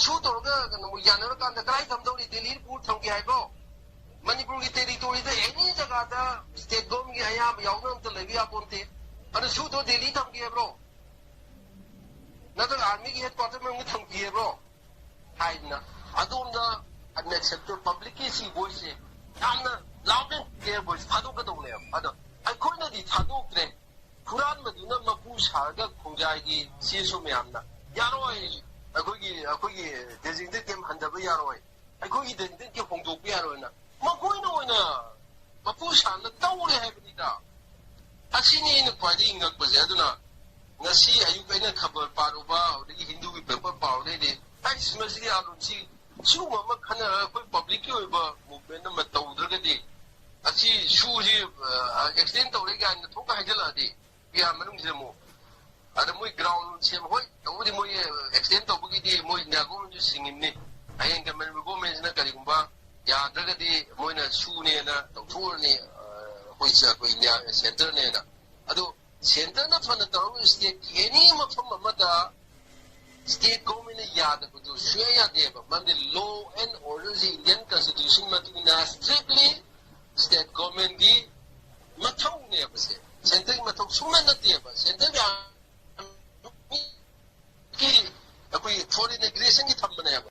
수도가 뭐 야너를 간다 그라이 감독이 델리를 부 통계하고 만니푸르기 테리토리도 애니 자가다 스테이트 거미기 아야바 야오나 레비아 본테 아니 수도 델리 통계하고 나도 아미기 헤드쿼터만 통계하고 하이나 아도나 unacceptable publicity voice 남나 loud their voice 파도가동네요 파도 아니 코로나디 파도그래 불안 마두나 마부 사가 공자기 시소매 암나 야로이 거기 대징들 게임 한다고 야로이 거기 대징들 게 공독 야로이나 거기는 오이나 마부 사는 떠오래 해봅니다 아시니는 과지 인각 보세요나 ngasi ayubena khabar paruba odagi hindu gi paper paure de ai smasi aluchi chu ma khana koi public ki oiba movement ma tawdragadi asi shu ji extend tawre ga na thoka hajala de ya manung je mo ada moi ground sem hoi tawdi moi extend tawgi di moi nago ju singimni ayen ga man go men na kari gumba ya dragadi moi na shu ne na tawthur ne hoi sa koi nya center ne na ado center na fana tawu state any mafam amada state government yada budu shaya deba man the law and order the Indian constitution matuna strictly state government gi mathau ne base center gi mathau suman na deba center ga ki apoi foreign aggression gi thambana ya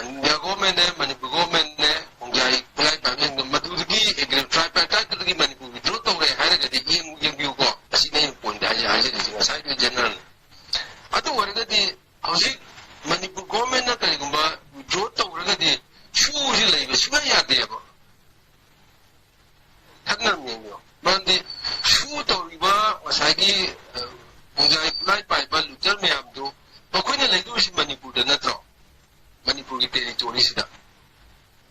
India government ne Manipur government ne ongjai plai pa ne madu gi agreement tripartite gi Manipur gi thro tawre haira ga di yeng view ko asine point da ya haira gi sai gi general adu wargadi hausi Manipur government na kari gumba thro tawragadi shu ji leiba suga ya de ba thaknam ne yo mandi shu tawriba asai gi ongjai plai pa ba lutar me amdo bakoina leidu si Manipur da natro Manipur ki territory sida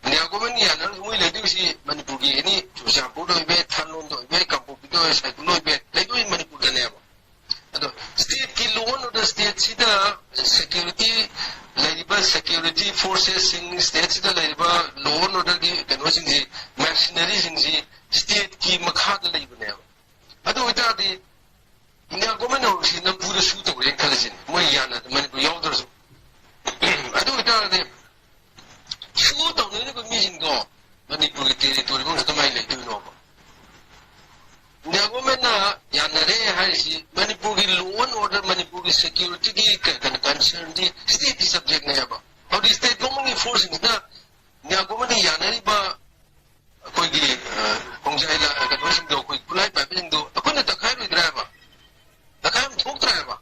India government ya na mui leidu si Manipur ki ni chusa bodo be thanon do be kampu bido sai kuno be leidu Manipur da ne ba ado state ki law order state sida security laiba security forces in state sida laiba law order ki kano sing ji machinery sing ji state ki makha da laiba ne ba ado ita di India government no si nampu da su to re khalajin moi ya na Manipur yaudar su adu ita de su to ne ko mi jin go Manipur ki territory mo ta mai lai tu no ba India government na ya na re hai si Manipur ki law and order Manipur ki security ki concern di state subject ne ba how the state government ki forces na India government ya na ri ba koi ki kongjai la ka no sing do koi kulai pa sing do akona takai ri driver takai thok driver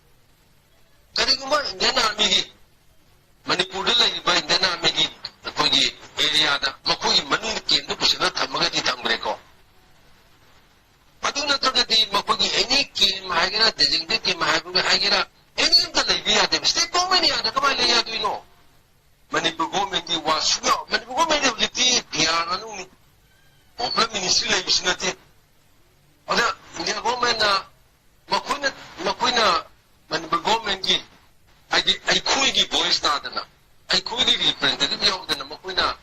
kari kuma Indian army ki Manipur da lai ba Indian army ki koi ki area da makoi manu ki ndo pusina thamaga di thamre ko aduna tragedi makoi any ki mahagira dejing ki mahagira hagira any da lai bi ade state government ya da kama lai ya do no Manipur government ki wasuya Manipur government de ti ya na nu ni Prime Minister lai bisinate ada India government na makoina Manipur government ki Eikhoigi voice na dana Eikhoigi representative yaudana makoina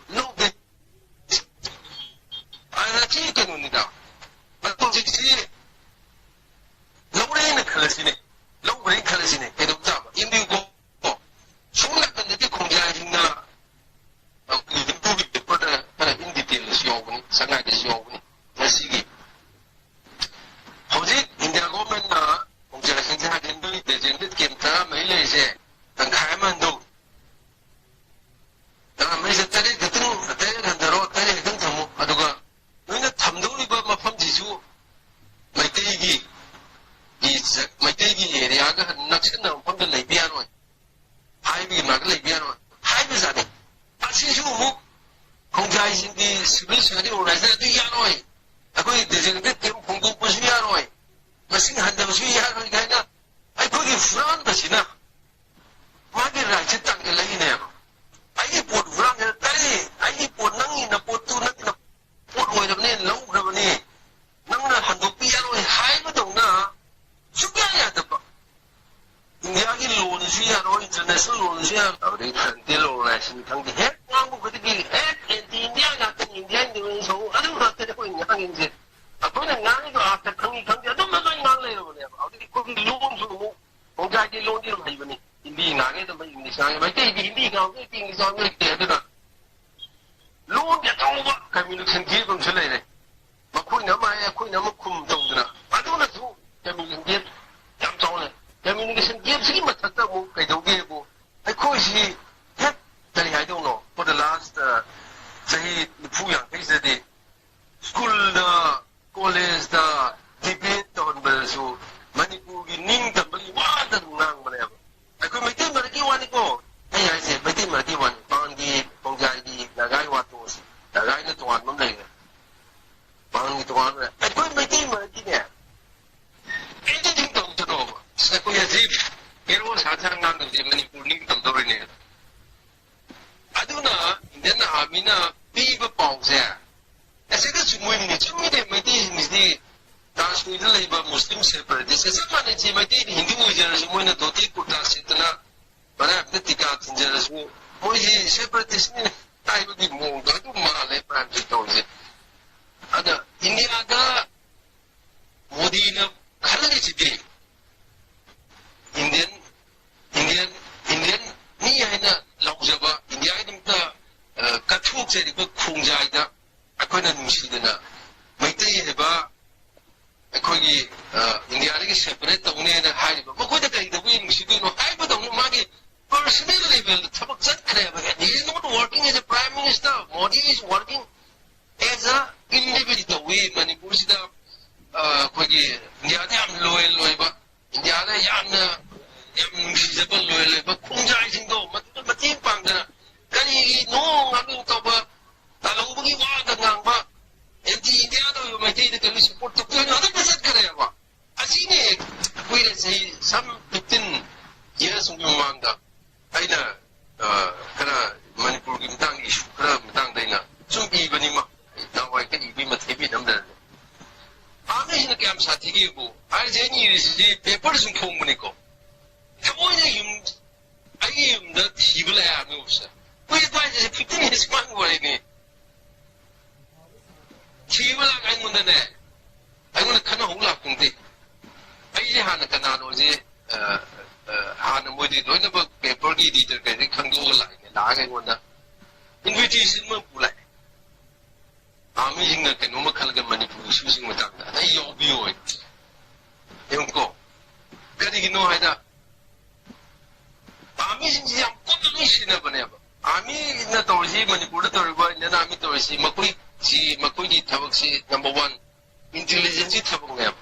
no de ana chi kanu ni da ato ji lawre na khalasine kedo ta indi go sumla kan de khongja hinna to bi pada in details yawni sanga de yawni masigi hauji India government na khongja hinja den do de jendit kemta mai le je tang khai man do da mai se tare gatru tare gandaro tare gam thamu aduga noina thamdori ba mafam jisu maitei gi area ga naksan na pang lai bian oi hai bi ma lai bian oi hai bi sa de asi su mu khongjai sing gi civil society organizer du ya oi akoi designated kem khongdu pa su ya oi masing handa su ya oi ga na ai ko gi fran da sina ma gi ra chi tang ge lai ne ai pot fran ge tai ai pot nang ni na pot tu na pot oi da ne lau da ne nang na handu pi ya oi hai ba dong na suka ya da ba India ki law ni su ya oi international law ni su ya oi de law na sin thang de he ngang bu ge gi India ga kan India ni so adu ra te ko ngang in je akoi na ngang ni after khang ni adu ma ngang lai ro ne adu ko gi law su mu ong ga gi law ni mai ba ni indi 나게 좀 이상하게 말때 hindi 가고 띵 이상하게 되더라. 로게 정말 커뮤니케이션 기금 줄래. 막코이 남아야 코이 남아 쿰 정도나. 아도나도 커뮤니케이션 참 좋네. 커뮤니케이션 기금 시기 맞다 뭐 그도게 뭐. 아이코이시 해 달이 I don't know. For the last say fuyang is the school the college the debate on the Manipur ning the what the nang whatever. I could make them a one go. Hey, I said, make them a one. Bangi, Bongai, the guy what was the guy that one Monday. Bangi to one. I could make them a dinner. Anything to know. Sequoia zip. Here was Hatang of the Manipur ning the Dorin. Aduna, then Amina, people box there. I said, that's when it's only my team is the Kashmir labor Muslim separatists. Someone is imitating Hindu generation when a Doti put us in the but after the Tikat in generation, who is separatist, I will be more. I do Malay practice towards it. Other India, Modina, Kalani Indian, Niana, Laujaba, Indian, Katuk said, Kunjaida, I couldn't see the Maiteba. Eikhoigi India separate the only high, but what the wing she do no high, but only money personal level, the top he is not working as a prime minister. Modi is working as a individual way. Manipur is the India loyal, India yam visible loyal, but Kunja is no, but team panga. Can he no, I'm going to cover Alobugi Waganga. And the India, you might take the support to 100% Kareva. I seen it. We say some 15 years of Manga. I know, Manipur Gimtang issue, Tang Dana. Some even now I can be material number. I'm in the camp Satigibu. I say, you the person Komuniko. Come on, I am that he will have moves. We advise 15 years man what I need. Chivalak I'm on the net. I'm going to come home laughing. I had a canano, Hana Modi, Loinaba, paper editor, can go like a lag and wonder. Invitation Mapula. I'm using the Kanoma Kalga money for using with that. I owe it. Don't go. Getting no either. I'm using the combination of an ever. I'm in the Torsi, Manipulator, and then I'm in Torsi, Makui. Si Makuni Tavaksi, number one, intelligence Tavangam.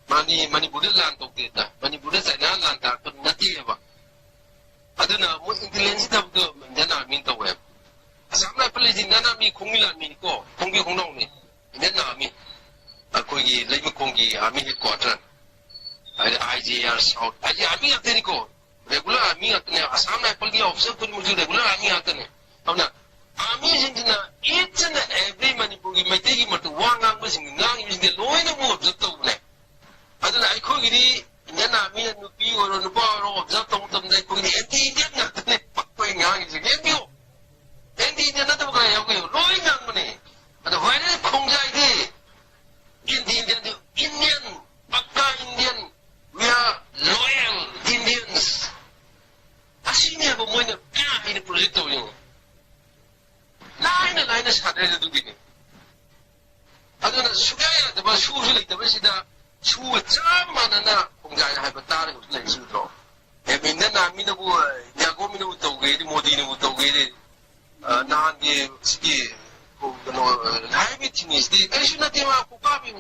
Mani Buddha land of data, Mani Buddha land, but Nativa. I don't know what intelligence of the Nana mean the web. Some place in Nana me Kungila Minko, Kongi Hononi, Nana me, Akogi, Lake Kongi, Army headquarters. IJR South, Army Atenico, regular Army Atene, some Poli officer could move regular Army Atene. Army is in each and every Manipuri may take him to one numbers in Nang is the low in the move of the Tone. I don't like Eikhoigi, then I mean to be or the bar of Zatom, they put the Indian going on is again you. And the another guy, low young money. And when it comes idea, Indian, Pakka Indian, we are loyal Indians. I see never win a car in a project of you. Line is hard to begin. I don't know, Sugaya, the was usually the Vesida, Su Chamana, Pungai have a target of Lazy Draw. I mean, then I mean, Yagomino to get Modino to get it. Nandi ski, high meeting is the Asian Pukabi,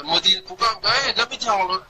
Modi Pukam, let me tell you,